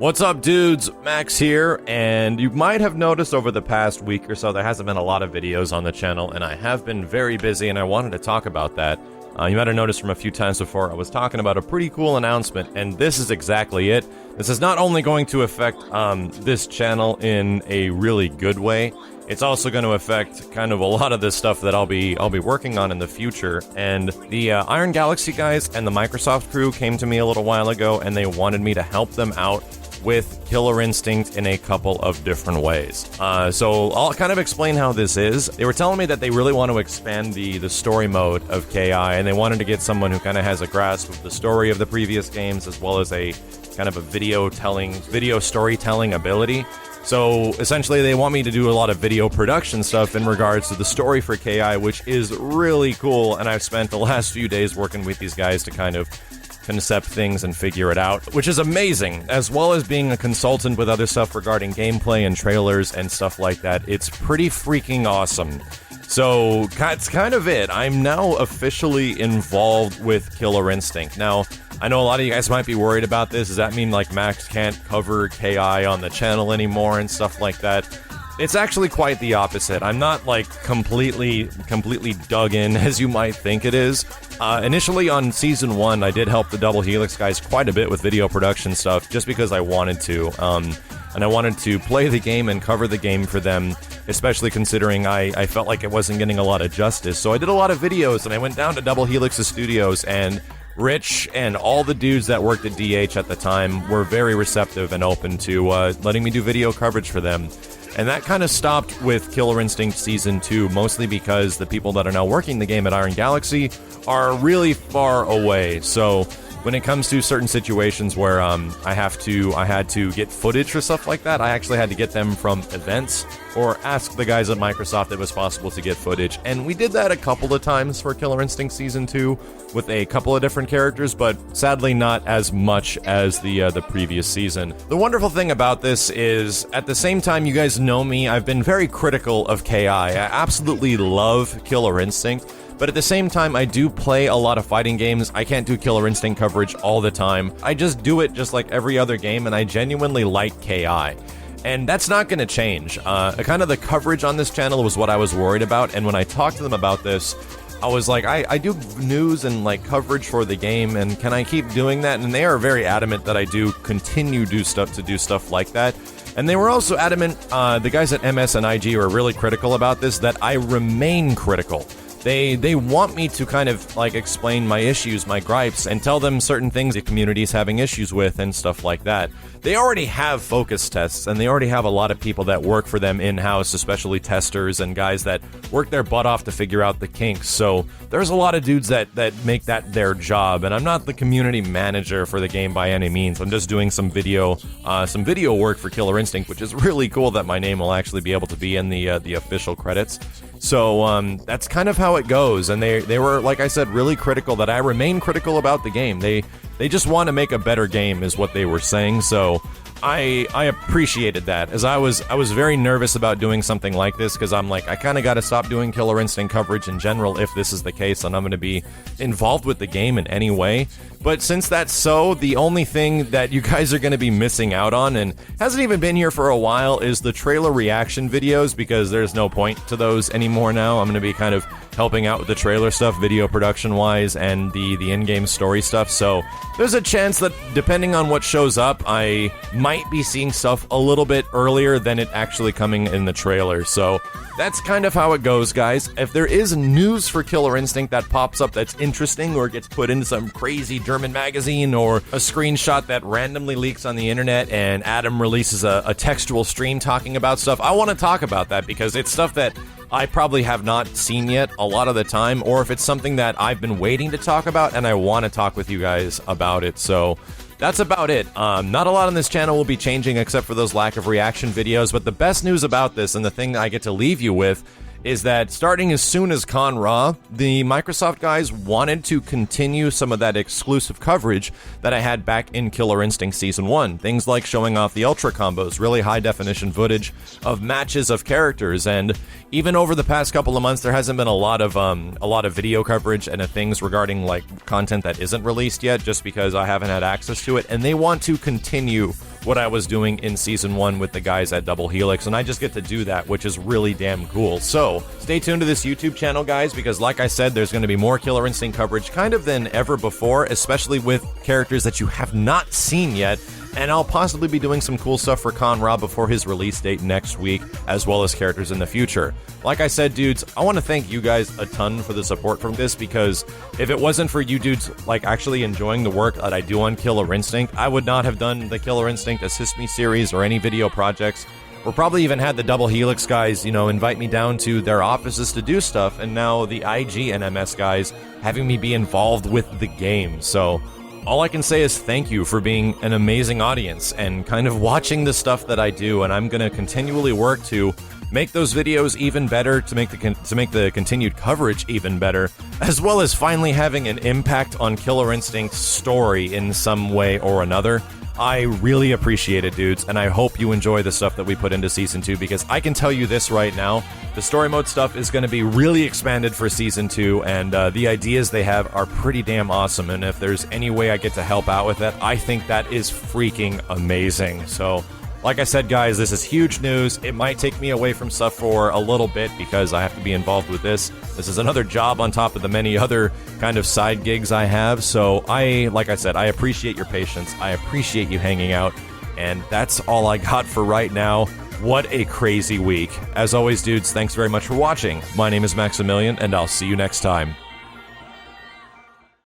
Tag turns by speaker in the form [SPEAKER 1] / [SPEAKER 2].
[SPEAKER 1] What's up, dudes? Max here, and you might have noticed over the past week or so there hasn't been a lot of videos on the channel, and I have been very busy, and I wanted to talk about that. You might have noticed from a few times before I was talking about a pretty cool announcement, and this is exactly it. This is not only going to affect this channel in a really good way, it's also going to affect kind of a lot of this stuff that I'll be working on in the future. And the Iron Galaxy guys and the Microsoft crew came to me a little while ago, and they wanted me to help them out with Killer Instinct in a couple of different ways. So I'll kind of explain how this is. They were telling me that they really want to expand the story mode of KI, and they wanted to get someone who kind of has a grasp of the story of the previous games, as well as a kind of a video storytelling ability. So essentially they want me to do a lot of video production stuff in regards to the story for KI, which is really cool, and I've spent the last few days working with these guys to kind of concept things and figure it out, which is amazing, as well as being a consultant with other stuff regarding gameplay and trailers and stuff like that. It's pretty freaking awesome. So that's kind of it. I'm now officially involved with Killer Instinct. Now, I know a lot of you guys might be worried about this. Does that mean like Max can't cover KI on the channel anymore and stuff like that? It's actually quite the opposite. I'm not like completely dug in as you might think it is. Initially on Season 1, I did help the Double Helix guys quite a bit with video production stuff, just because I wanted to. And I wanted to play the game and cover the game for them, especially considering I felt like it wasn't getting a lot of justice. So I did a lot of videos, and I went down to Double Helix's studios, and Rich and all the dudes that worked at DH at the time were very receptive and open to letting me do video coverage for them. And that kind of stopped with Killer Instinct Season 2, mostly because the people that are now working the game at Iron Galaxy are really far away. So when it comes to certain situations where I had to get footage for stuff like that, I actually had to get them from events or ask the guys at Microsoft if it was possible to get footage. And we did that a couple of times for Killer Instinct Season 2 with a couple of different characters, but sadly not as much as the previous season. The wonderful thing about this is, at the same time, you guys know me, I've been very critical of KI. I absolutely love Killer Instinct, but at the same time, I do play a lot of fighting games. I can't do Killer Instinct coverage all the time. I just do it just like every other game, and I genuinely like KI. And that's not going to change. Kind of the coverage on this channel was what I was worried about, and when I talked to them about this, I was like, I do news and like coverage for the game, and can I keep doing that? And they are very adamant that I do continue do stuff like that. And they were also adamant, the guys at MS and IG were really critical about this, that I remain critical. They want me to kind of like explain my issues, my gripes, and tell them certain things the community's having issues with and stuff like that. They already have focus tests, and they already have a lot of people that work for them in-house, especially testers and guys that work their butt off to figure out the kinks. So there's a lot of dudes that make that their job, and I'm not the community manager for the game by any means. I'm just doing some video work for Killer Instinct, which is really cool that my name will actually be able to be in the official credits. So that's kind of how it goes, and they were, like I said, really critical that I remain critical about the game. They just want to make a better game is what they were saying, so I appreciated that, as I was very nervous about doing something like this, because I'm like, I kind of got to stop doing Killer Instinct coverage in general if this is the case, and I'm going to be involved with the game in any way. But since that's so, the only thing that you guys are going to be missing out on, and hasn't even been here for a while, is the trailer reaction videos, because there's no point to those anymore now. I'm going to be kind of helping out with the trailer stuff, video production-wise, and the in-game story stuff, so there's a chance that, depending on what shows up, I might be seeing stuff a little bit earlier than it actually coming in the trailer. So that's kind of how it goes, guys. If there is news for Killer Instinct that pops up that's interesting, or gets put into some crazy German magazine, or a screenshot that randomly leaks on the internet and Adam releases a textual stream talking about stuff, I want to talk about that, because it's stuff that I probably have not seen yet a lot of the time, or if it's something that I've been waiting to talk about and I want to talk with you guys about it. So that's about it. Not a lot on this channel will be changing except for those lack of reaction videos, but the best news about this, and the thing I get to leave you with, is that starting as soon as Con Ra, the Microsoft guys wanted to continue some of that exclusive coverage that I had back in Killer Instinct Season 1. Things like showing off the Ultra combos, really high-definition footage of matches of characters, and even over the past couple of months, there hasn't been a lot of video coverage and things regarding like content that isn't released yet, just because I haven't had access to it, and they want to continue what I was doing in Season 1 with the guys at Double Helix, and I just get to do that, which is really damn cool. So, stay tuned to this YouTube channel, guys, because like I said, there's going to be more Killer Instinct coverage kind of than ever before, especially with characters that you have not seen yet. And I'll possibly be doing some cool stuff for Conrad before his release date next week, as well as characters in the future. Like I said, dudes, I want to thank you guys a ton for the support from this, because if it wasn't for you dudes, like, actually enjoying the work that I do on Killer Instinct, I would not have done the Killer Instinct Assist Me series or any video projects, or probably even had the Double Helix guys, you know, invite me down to their offices to do stuff, and now the IG and MS guys having me be involved with the game. So all I can say is thank you for being an amazing audience and kind of watching the stuff that I do, and I'm going to continually work to make those videos even better, to make the continued coverage even better, as well as finally having an impact on Killer Instinct's story in some way or another. I really appreciate it, dudes, and I hope you enjoy the stuff that we put into Season 2, because I can tell you this right now, the story mode stuff is going to be really expanded for Season 2, and the ideas they have are pretty damn awesome, and if there's any way I get to help out with that, I think that is freaking amazing. So, like I said, guys, this is huge news. It might take me away from stuff for a little bit because I have to be involved with this. This is another job on top of the many other kind of side gigs I have. So like I said, I appreciate your patience. I appreciate you hanging out. And that's all I got for right now. What a crazy week. As always, dudes, thanks very much for watching. My name is Maximilian, and I'll see you next time.